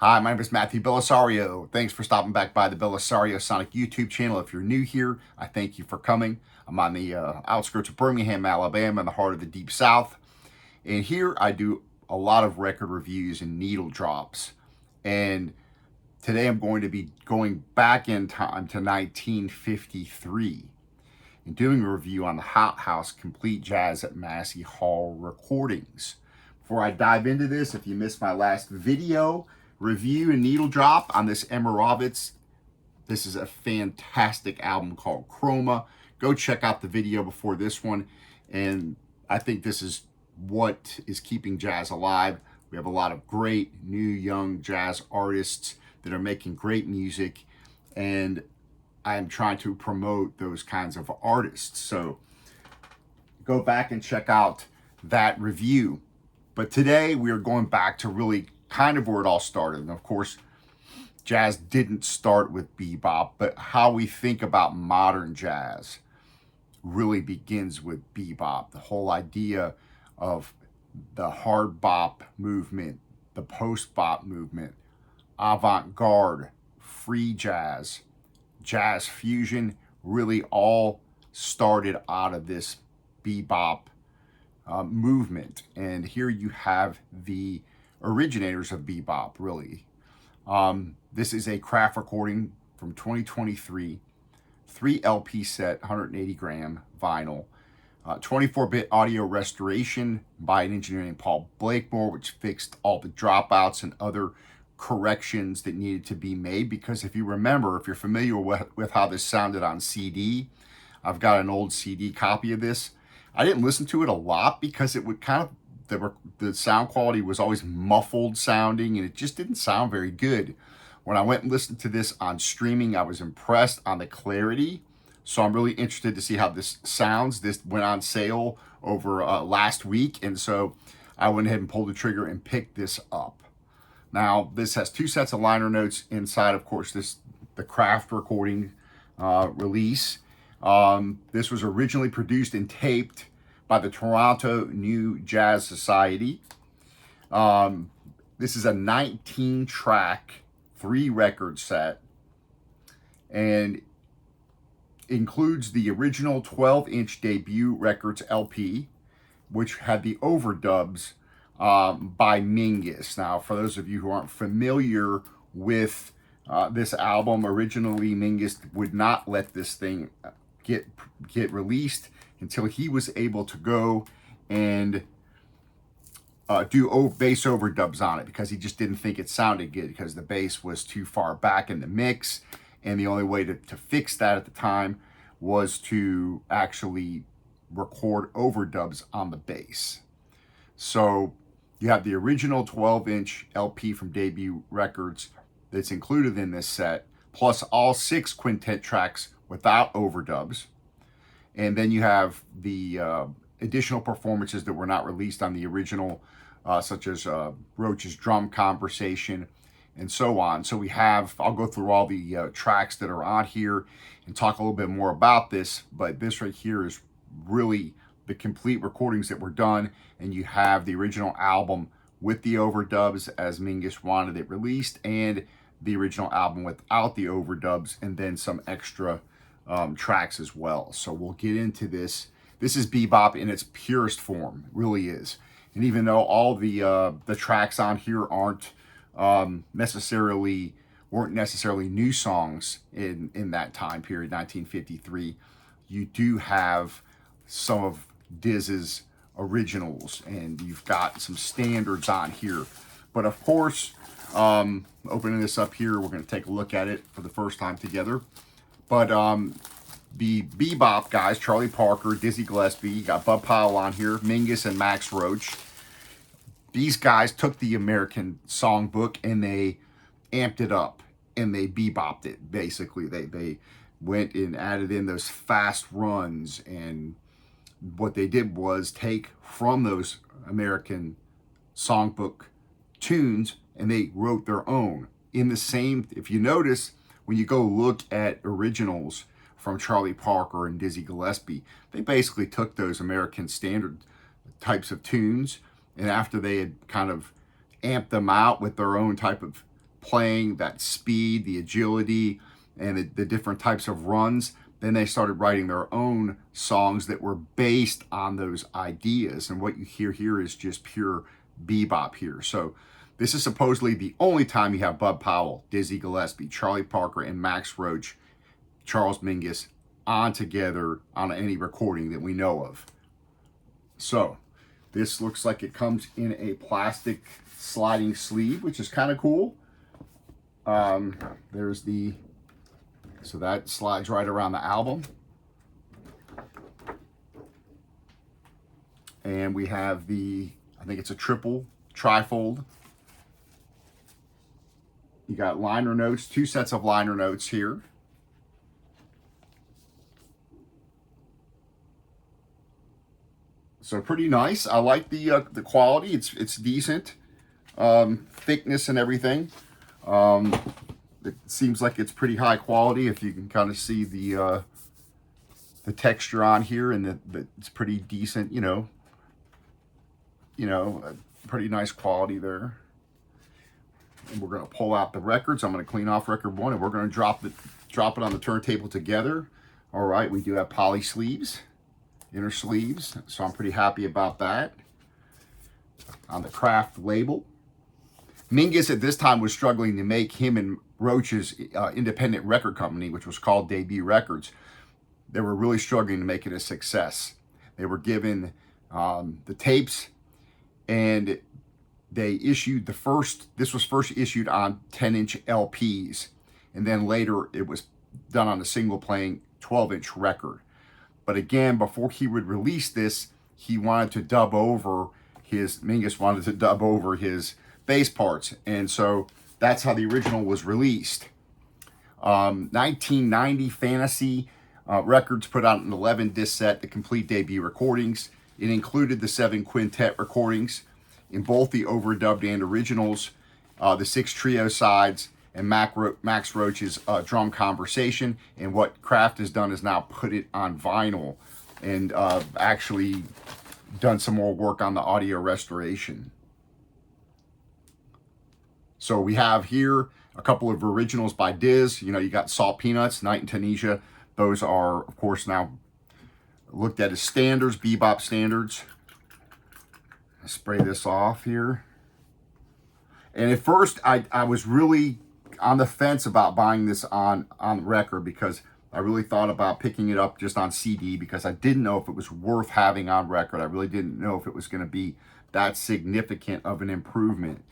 Hi, my name is Matthew Bellisario. Thanks for stopping back by the BellisarioSonic YouTube channel. If you're new here, I thank you for coming. I'm on the outskirts of Birmingham, Alabama, in the heart of the Deep South. And here I do a lot of record reviews and needle drops. And today I'm going to be going back in time to 1953 and doing a review on the Hot House Complete Jazz at Massey Hall recordings. Before I dive into this, if you missed my last video review and needle drop on this Emirovitz, this is a fantastic album called Chroma. Go check out the video before this one, and I think this is what is keeping jazz alive. We have a lot of great new young jazz artists that are making great music, and I am trying to promote those kinds of artists. So go back and check out that review. But today we are going back to really kind of where it all started. And of course, jazz didn't start with bebop, but how we think about modern jazz really begins with bebop. The whole idea of the hard bop movement, the post bop movement, avant-garde, free jazz, jazz fusion, really all started out of this bebop movement. And here you have the originators of bebop, really. This is a craft recording from 2023, 3 LP set, 180 gram vinyl, 24-bit audio restoration by an engineer named Paul Blakemore, which fixed all the dropouts and other corrections that needed to be made. Because if you remember, if you're familiar with how this sounded on CD, I've got an old CD copy of this. I didn't listen to it a lot because it would kind of, the sound quality was always muffled sounding, and it just didn't sound very good. When I went and listened to this on streaming, I was impressed on the clarity. So I'm really interested to see how this sounds. This went on sale over last week, and so I went ahead and pulled the trigger and picked this up. Now, this has 2 sets of liner notes inside, of course, the craft recording release. This was originally produced and taped by the Toronto New Jazz Society. This is a 19-track, 3-record set, and includes the original 12-inch debut records LP, which had the overdubs by Mingus. Now, for those of you who aren't familiar with this album, originally Mingus would not let this thing get released until he was able to go and do bass overdubs on it, because he just didn't think it sounded good because the bass was too far back in the mix. And the only way to fix that at the time was to actually record overdubs on the bass. So you have the original 12-inch LP from Debut Records that's included in this set, plus all 6 quintet tracks without overdubs. And then you have the additional performances that were not released on the original, such as Roach's drum conversation and so on. So we have, I'll go through all the tracks that are on here and talk a little bit more about this, but this right here is really the complete recordings that were done. And you have the original album with the overdubs as Mingus wanted it released, and the original album without the overdubs, and then some extra tracks as well. So we'll get into this. This is bebop in its purest form, it really is. And even though all the tracks on here weren't necessarily new songs in that time period, 1953, you do have some of Diz's originals, and you've got some standards on here. But of course, opening this up here, we're going to take a look at it for the first time together. But the bebop guys, Charlie Parker, Dizzy Gillespie, you got Bub Powell on here, Mingus and Max Roach. These guys took the American songbook and they amped it up and they bebopped it, basically. They went and added in those fast runs, and what they did was take from those American songbook tunes and they wrote their own. In the same, if you notice, when you go look at originals from Charlie Parker and Dizzy Gillespie, they basically took those American standard types of tunes, and after they had kind of amped them out with their own type of playing, that speed, the agility, and the different types of runs. Then they started writing their own songs that were based on those ideas. And what you hear here is just pure bebop here. So this is supposedly the only time you have Bud Powell, Dizzy Gillespie, Charlie Parker, and Max Roach, Charles Mingus on together on any recording that we know of. So this looks like it comes in a plastic sliding sleeve, which is kind of cool. There's the, so that slides right around the album. And we have the, I think it's a trifold. You got liner notes, 2 sets of liner notes here. So pretty nice. I like the quality. It's decent. Thickness and everything. It seems like it's pretty high quality. If you can kind of see the texture on here, and it's pretty decent. Pretty nice quality there. And we're gonna pull out the records. I'm gonna clean off record 1, and we're gonna drop it on the turntable together. All right, we do have poly sleeves. Inner sleeves, so I'm pretty happy about that. On the craft label, Mingus at this time was struggling to make him and Roach's independent record company, which was called Debut Records. They were really struggling to make it a success. They were given the tapes, and they issued this was first issued on 10-inch LPs, and then later it was done on a single playing 12-inch record. But again, before he would release this, Mingus wanted to dub over his bass parts. And so that's how the original was released. 1990 Fantasy Records put out an 11-disc set, the complete debut recordings. It included the 7 quintet recordings in both the overdubbed and originals, the 6 trio sides, and Max Roach's drum conversation. And what Kraft has done is now put it on vinyl and actually done some more work on the audio restoration. So we have here a couple of originals by Diz. You got Salt Peanuts, Night in Tunisia. Those are, of course, now looked at as standards, bebop standards. I'll spray this off here. And at first, I was really on the fence about buying this on record, because I really thought about picking it up just on CD, because I didn't know if it was worth having on record. I really didn't know if it was going to be that significant of an improvement.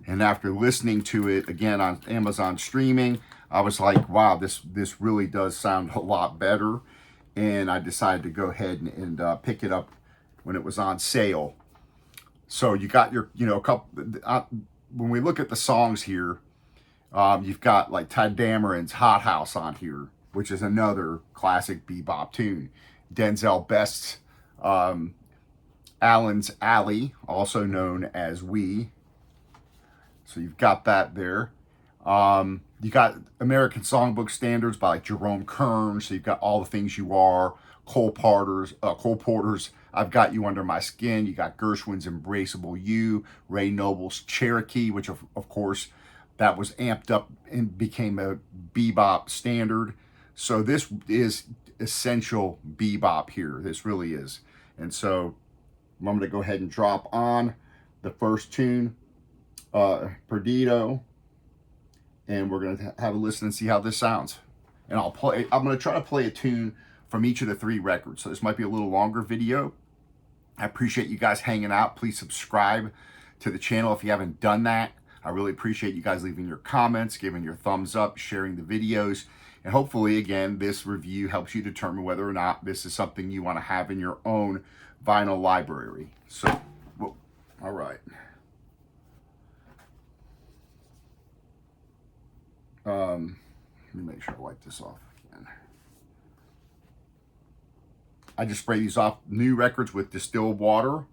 And after listening to it again on Amazon streaming, I was like, wow, this really does sound a lot better. And I decided to go ahead and pick it up when it was on sale. So you got your, a couple, when we look at the songs here, you've got like Todd Dameron's Hot House on here, which is another classic bebop tune. Denzel Best's Allen's Alley, also known as We. So you've got that there. You got American Songbook Standards by like Jerome Kern. So you've got All the Things You Are, Cole Porter's I've Got You Under My Skin. You got Gershwin's Embraceable You, Ray Noble's Cherokee, which of course that was amped up and became a bebop standard. So this is essential bebop here. This really is. And so I'm going to go ahead and drop on the first tune, Perdido, and we're going to have a listen and see how this sounds. And I'm going to try to play a tune from each of the 3 records. So this might be a little longer video. I appreciate you guys hanging out. Please subscribe to the channel if you haven't done that. I really appreciate you guys leaving your comments, giving your thumbs up, sharing the videos. And hopefully, again, this review helps you determine whether or not this is something you want to have in your own vinyl library. So, well, all right. Let me make sure I wipe this off again. I just spray these off new records with distilled water.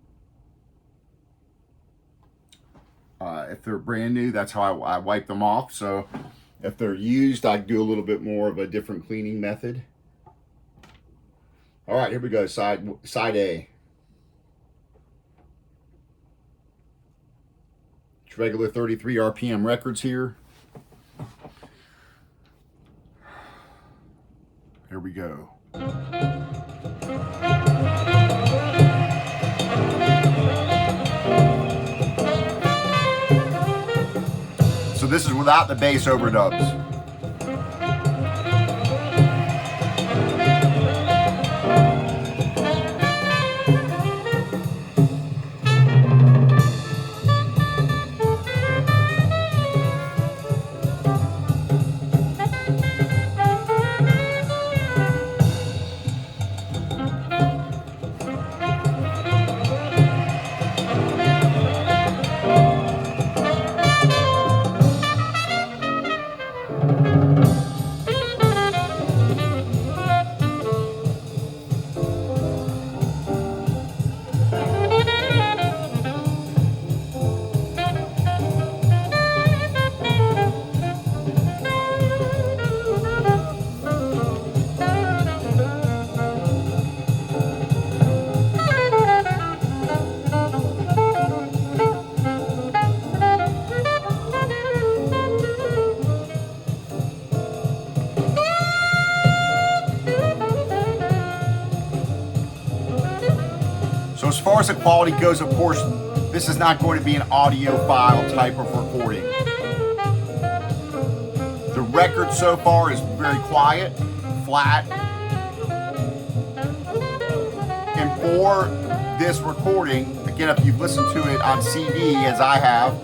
If they're brand new, that's how I wipe them off. So if they're used, I do a little bit more of a different cleaning method. All right, here we go. Side A. It's regular 33 RPM records here. Here we go. So this is without the bass overdubs. So as far as the quality goes, of course, this is not going to be an audiophile type of recording. The record so far is very quiet, flat. And for this recording, again, if you've listened to it on CD, as I have,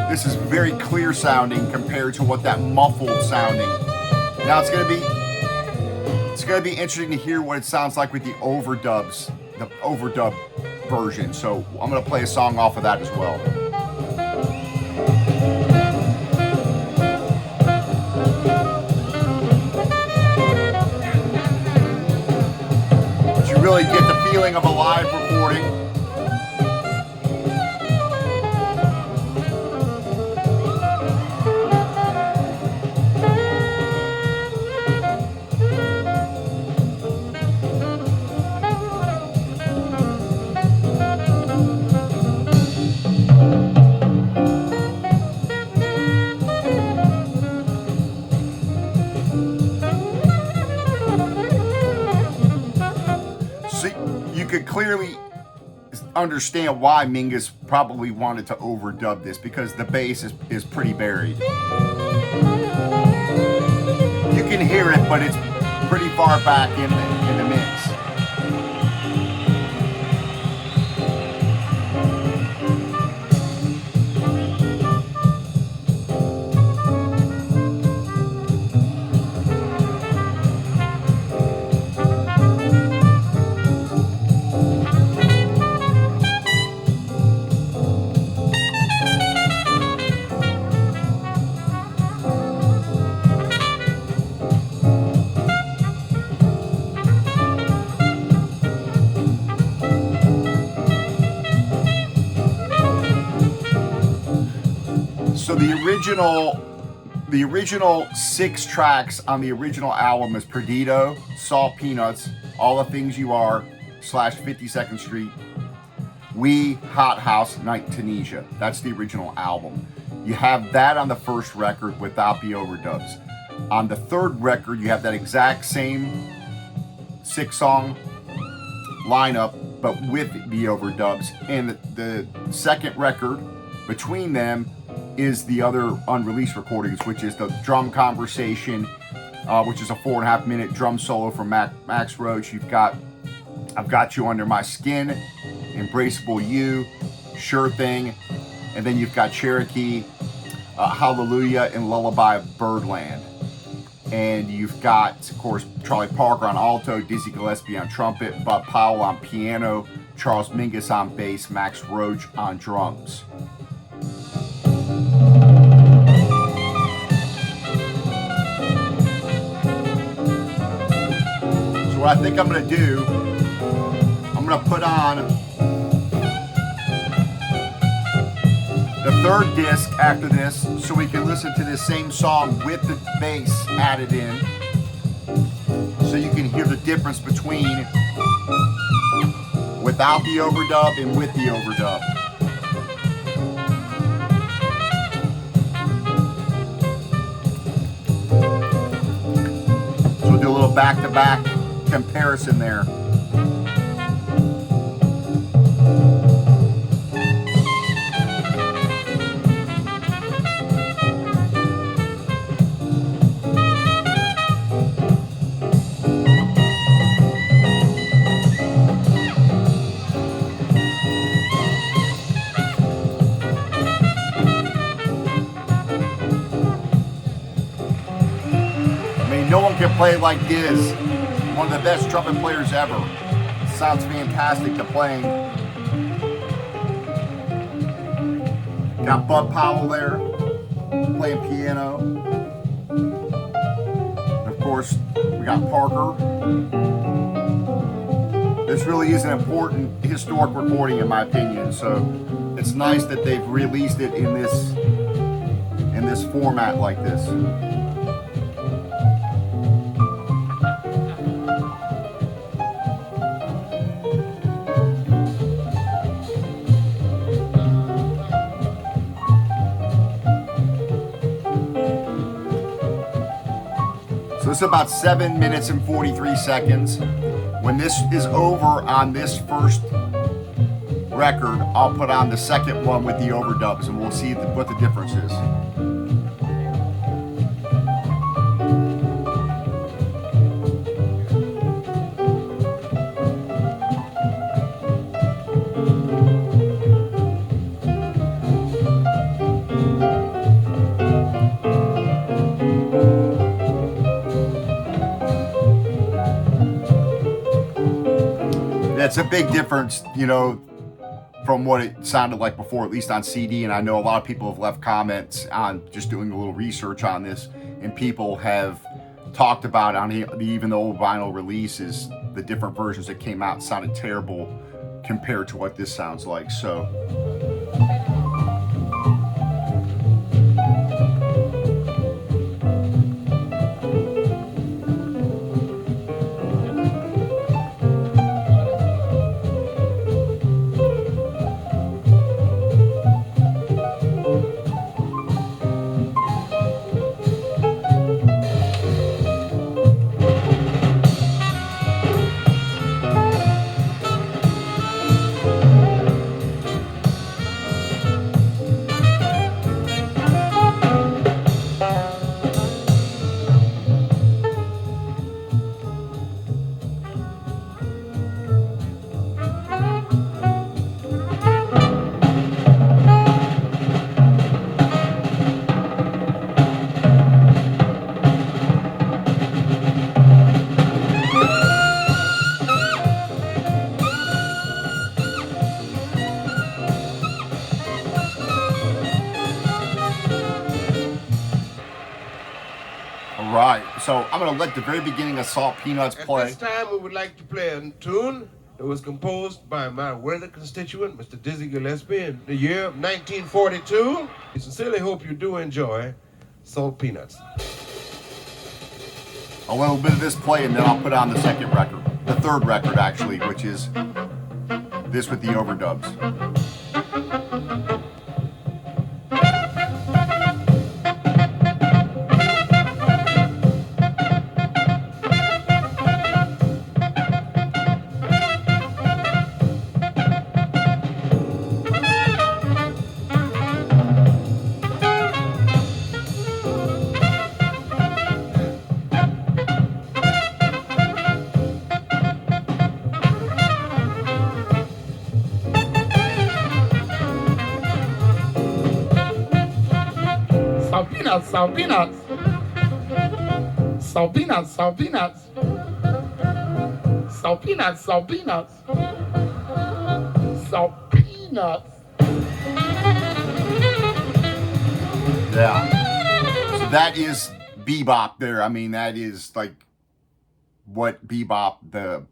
this is very clear sounding compared to what that muffled sounding. Now it's going to be interesting to hear what it sounds like with the overdubs, the overdub version. So I'm going to play a song off of that as well. But you really get the feeling of a live recording. You could clearly understand why Mingus probably wanted to overdub this, because the bass is pretty buried. You can hear it, but it's pretty far back in the mix. So the original 6 tracks on the original album is Perdido, Salt Peanuts, All the Things You Are, / 52nd Street, We, Hot House, Night Tunisia. That's the original album. You have that on the first record without the overdubs. On the third record, you have that exact same 6-song lineup, but with the overdubs. And the second record between them is the other unreleased recordings, which is the Drum Conversation, which is a 4.5-minute drum solo from Max Roach. You've got I've Got You Under My Skin, Embraceable You, Sure Thing, and then you've got Cherokee, Hallelujah, and Lullaby of Birdland. And you've got, of course, Charlie Parker on alto, Dizzy Gillespie on trumpet, Bob Powell on piano, Charles Mingus on bass, Max Roach on drums. So what I think I'm going to do, I'm going to put on the third disc after this so we can listen to this same song with the bass added in, so you can hear the difference between without the overdub and with the overdub. back-to-back comparison there. No one can play like Diz, one of the best trumpet players ever. Sounds fantastic to playing. Got Bud Powell there, playing piano. And of course, we got Parker. This really is an important historic recording in my opinion, so it's nice that they've released it in this format like this. So it's about 7 minutes and 43 seconds. When this is over on this first record, I'll put on the second one with the overdubs and we'll see what the difference is. That's a big difference, you know, from what it sounded like before, at least on CD. And I know a lot of people have left comments on just doing a little research on this, and people have talked about on even the old vinyl releases, the different versions that came out sounded terrible compared to what this sounds like. So right, so I'm going to let the very beginning of Salt Peanuts play. At this time, we would like to play a tune that was composed by my worthy constituent, Mr. Dizzy Gillespie, in the year of 1942. We sincerely hope you do enjoy Salt Peanuts. A little bit of this play, and then I'll put on the second record, the third record actually, which is this with the overdubs. Salt peanuts. Salt peanuts, salt peanuts. Salt peanuts, salt peanuts. Salt peanuts. Yeah. So that is bebop there. I mean, that is like what bebop,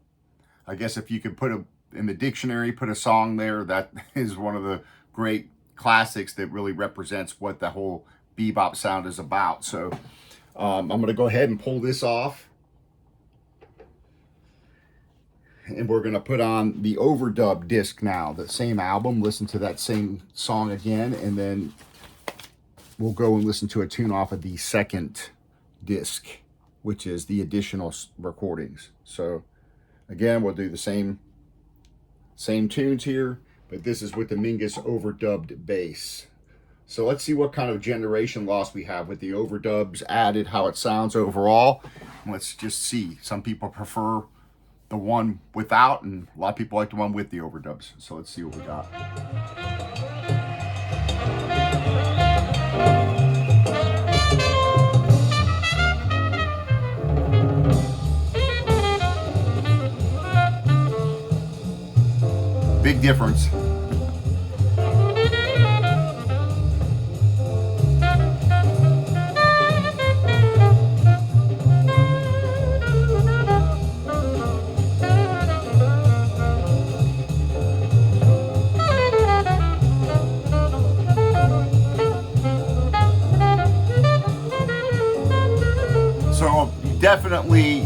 I guess if you could put in the dictionary, put a song there, that is one of the great classics that really represents what the whole bebop sound is about. So I'm going to go ahead and pull this off, and we're going to put on the overdub disc now, the same album, listen to that same song again, and then we'll go and listen to a tune off of the second disc which is the additional recordings. So again, we'll do the same tunes here, but this is with the Mingus overdubbed bass. So let's see what kind of generation loss we have with the overdubs added, how it sounds overall. Let's just see. Some people prefer the one without, and a lot of people like the one with the overdubs. So let's see what we got. Big difference. So definitely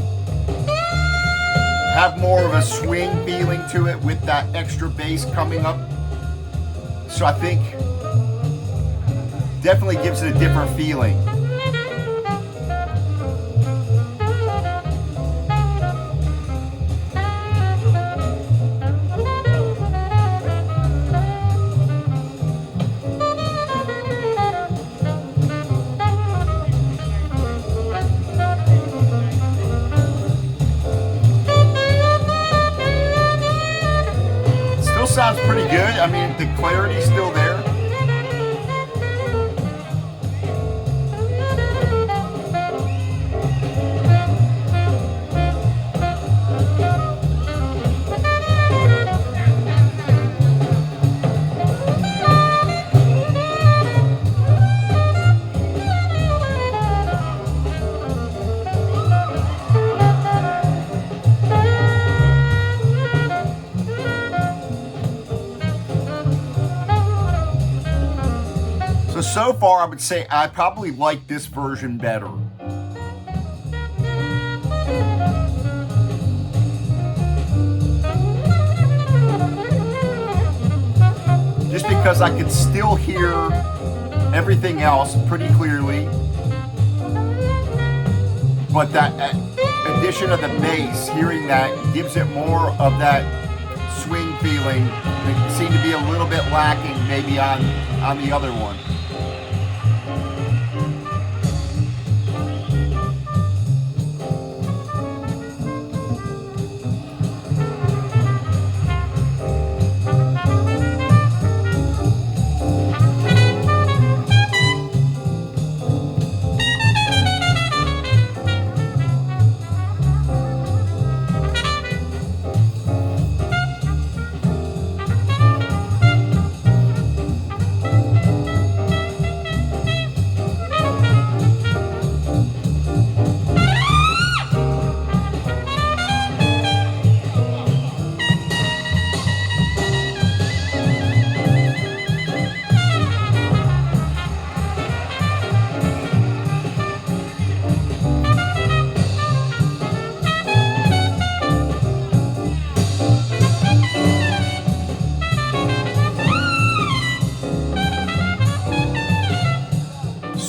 have more of a swing feeling to it with that extra bass coming up. So I think definitely gives it a different feeling. Sounds pretty good. I mean, the clarity's still there. So far, I would say I probably like this version better. Just because I could still hear everything else pretty clearly. But that addition of the bass, hearing that, gives it more of that swing feeling. It seemed to be a little bit lacking maybe on the other one.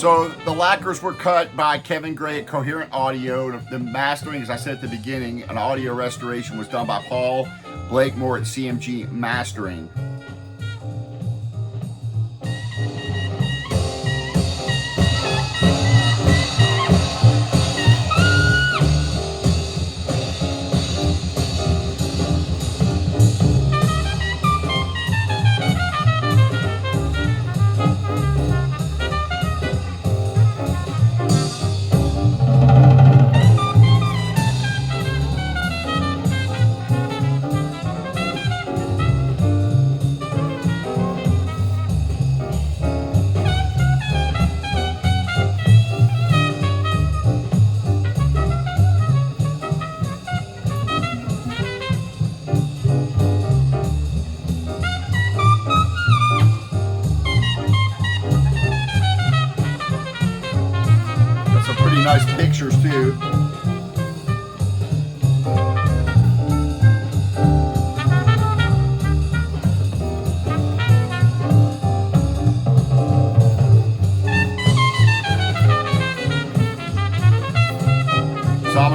So the lacquers were cut by Kevin Gray at Coherent Audio. The mastering, as I said at the beginning, an audio restoration was done by Paul Blakemore at CMG Mastering. Nice pictures too.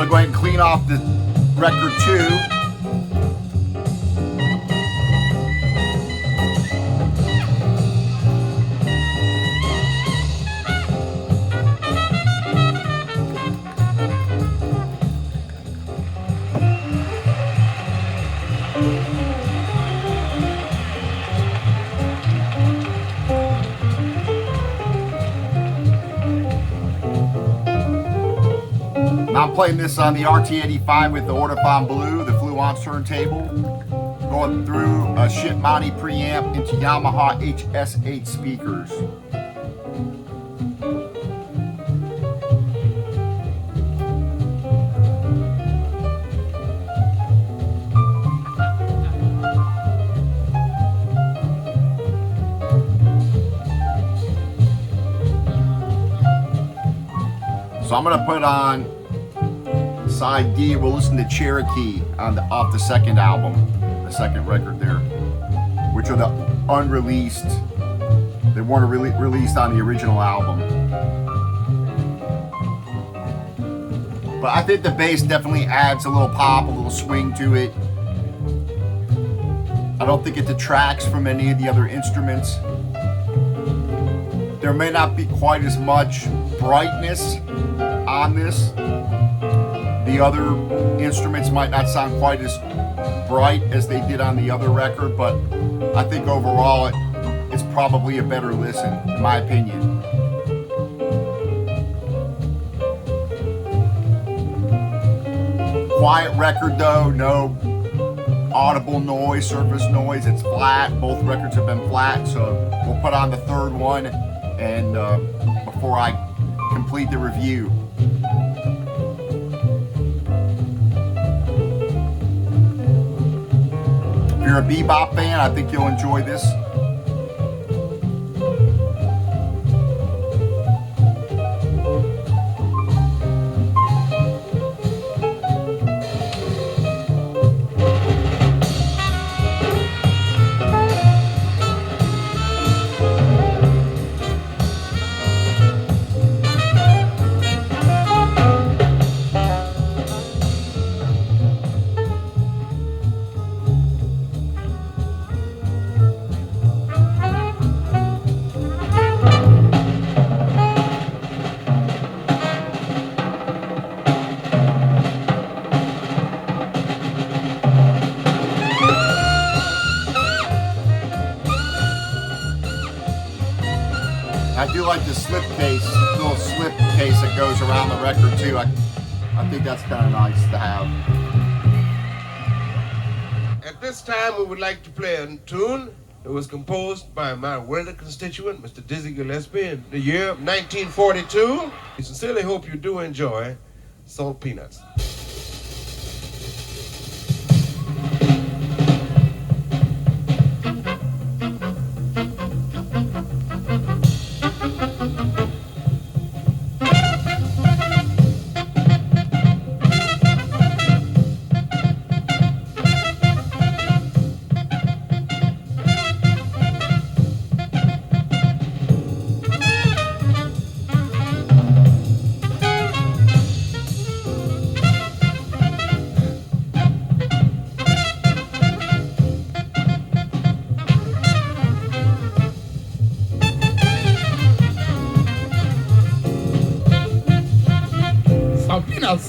to go ahead and clean off the record 2. I'm playing this on the RT85 with the Ortofon Blue, the Fluence turntable, going through a Shipmoney preamp into Yamaha HS8 speakers. So I'm going to put on side D. We'll listen to Cherokee off the second album, the second record there, which are the unreleased. They weren't released on the original album. But I think the bass definitely adds a little pop, a little swing to it. I don't think it detracts from any of the other instruments. There may not be quite as much brightness on this. The other instruments might not sound quite as bright as they did on the other record, but I think overall it's probably a better listen, in my opinion. Quiet record though, no audible noise, surface noise, it's flat. Both records have been flat, so we'll put on the third one and before I complete the review. If you're a Bebop fan, I think you'll enjoy this. I do like the slip case, little slip case that goes around the record too. I think that's kind of nice to have. At this time, we would like to play a tune that was composed by my worthy constituent, Mr. Dizzy Gillespie, in the year of 1942. We sincerely hope you do enjoy Salt Peanuts.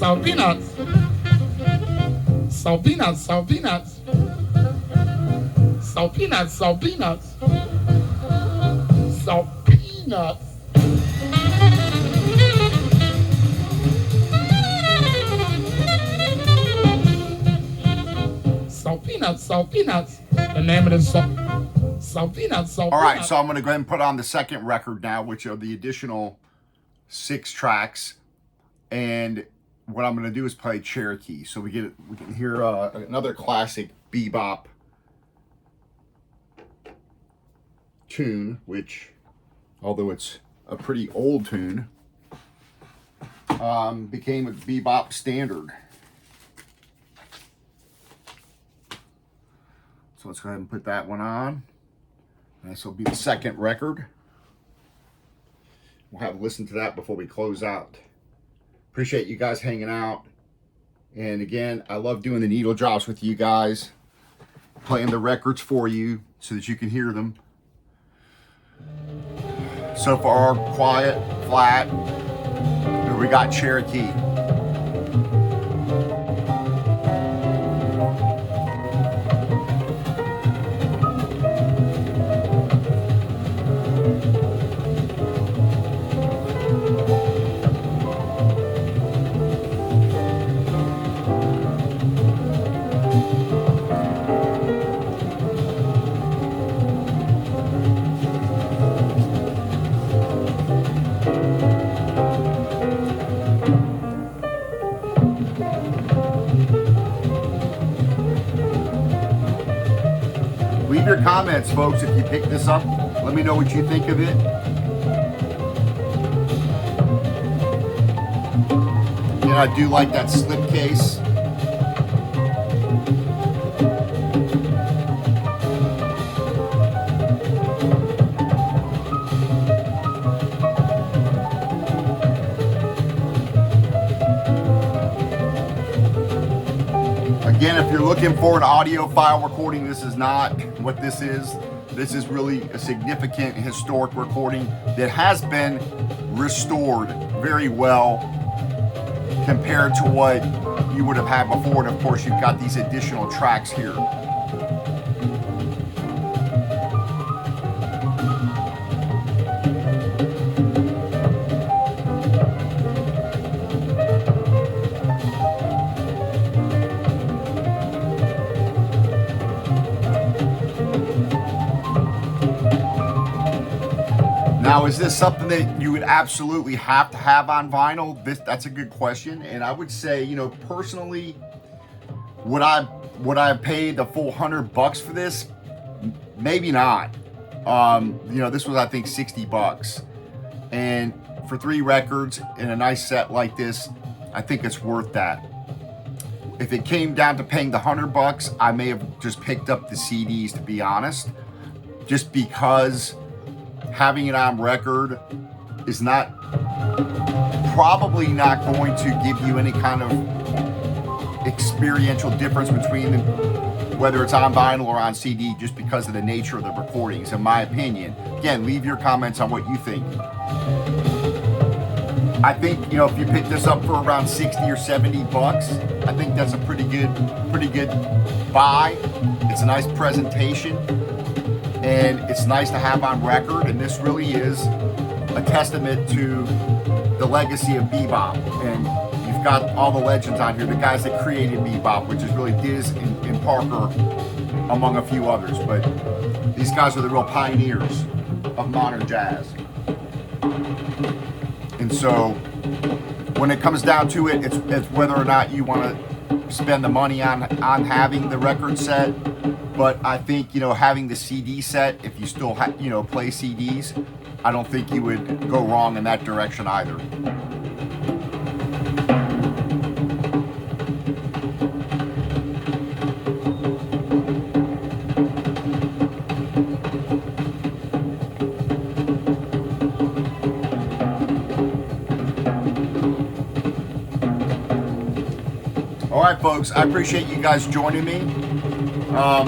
Salt peanuts. Salt peanuts, salt peanuts. Salt peanuts, salt peanuts. Salt peanuts. Salt peanuts, salt peanuts. The name of the song. Salt peanuts, salt peanuts. All right, so I'm going to go ahead and put on the second record now, which are the additional 6 tracks. And what I'm going to do is play Cherokee. So we can hear another classic bebop tune, which, although it's a pretty old tune, became a bebop standard. So let's go ahead and put that one on. This will be the second record. We'll have to listen to that before we close out. Appreciate you guys hanging out. And again, I love doing the needle drops with you guys, playing the records for you so that you can hear them. So far, quiet, flat. Here we got Cherokee. Leave your comments, folks, if you pick this up. Let me know what you think of it. And I do like that slip case. Again, if you're looking for an audio file recording, this is not what this is. This is really a significant historic recording that has been restored very well compared to what you would have had before. And of course, you've got these additional tracks here. Now, is this something that you would absolutely have to have on vinyl? That's a good question. And I would say, you know, personally, would I pay the full $100 for this? Maybe not. You know, this was, I think, $60. And for 3 records in a nice set like this, I think it's worth that. If it came down to paying the $100, I may have just picked up the CDs, to be honest, just because having it on record is probably not going to give you any kind of experiential difference between whether it's on vinyl or on CD, just because of the nature of the recordings, in my opinion. Again, leave your comments on what you think. I think, you know, if you pick this up for around $60 or $70, I think that's a pretty good buy. It's a nice presentation, and it's nice to have on record, and this really is a testament to the legacy of Bebop. And you've got all the legends on here, the guys that created Bebop, which is really Diz and Parker, among a few others. But these guys are the real pioneers of modern jazz. And so when it comes down to it, it's whether or not you want to spend the money on having the record set. But I think, you know, having the CD set, if you still play CDs, I don't think you would go wrong in that direction either. All right, folks, I appreciate you guys joining me. I'm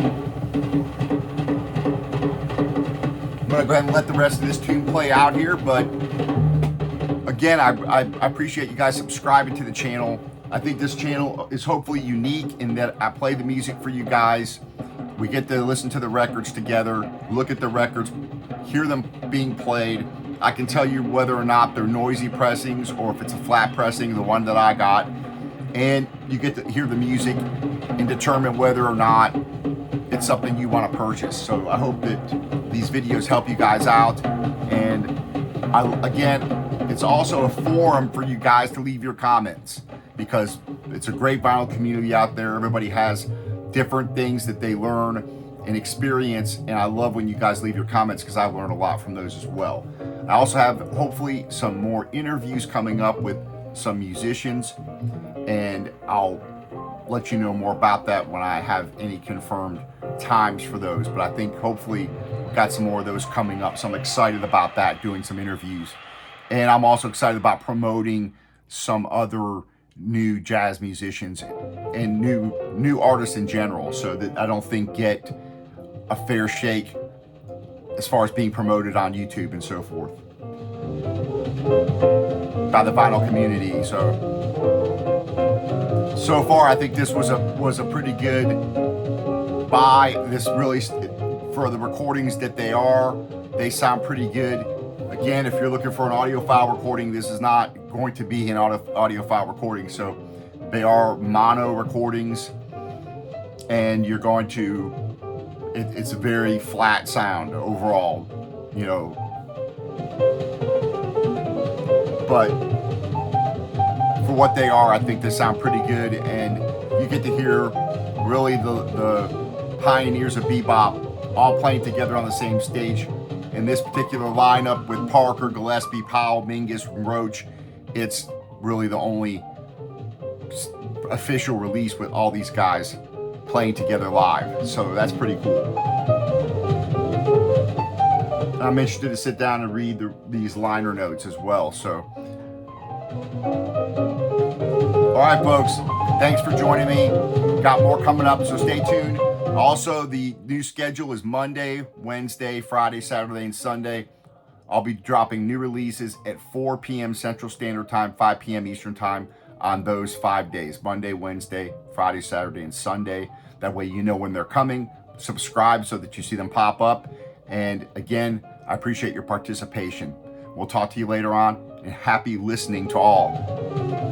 going to go ahead and let the rest of this tune play out here, but again, I appreciate you guys subscribing to the channel. I think this channel is hopefully unique in that I play the music for you guys. We get to listen to the records together, look at the records, hear them being played. I can tell you whether or not they're noisy pressings or if it's a flat pressing, the one that I got. And you get to hear the music and determine whether or not it's something you want to purchase. So I hope that these videos help you guys out. And again, it's also a forum for you guys to leave your comments, because it's a great vinyl community out there. Everybody has different things that they learn and experience, and I love when you guys leave your comments, because I learn a lot from those as well. I also have hopefully some more interviews coming up with some musicians, and I'll let you know more about that when I have any confirmed times for those. But I think hopefully we've got some more of those coming up, so I'm excited about that, doing some interviews. And I'm also excited about promoting some other new jazz musicians and new artists in general, so that I don't think get a fair shake as far as being promoted on YouTube and so forth by the vinyl community. So far, I think this was a pretty good buy. This really, for the recordings that they sound pretty good. Again, if you're looking for an audiophile recording, this is not going to be an audiophile recording. So they are mono recordings, and you're going to, it's a very flat sound overall, you know. But for what they are, I think they sound pretty good, and you get to hear really the pioneers of bebop all playing together on the same stage. In this particular lineup with Parker, Gillespie, Powell, Mingus, and Roach, it's really the only official release with all these guys playing together live. So that's pretty cool. I'm interested to sit down and read these liner notes as well. So, all right, folks, thanks for joining me. Got more coming up, so stay tuned. Also, the new schedule is Monday, Wednesday, Friday, Saturday, and Sunday. I'll be dropping new releases at 4 p.m. Central Standard Time, 5 p.m. Eastern Time on those 5 days, Monday, Wednesday, Friday, Saturday, and Sunday. That way you know when they're coming. Subscribe so that you see them pop up. And again, I appreciate your participation. We'll talk to you later on, and happy listening to all.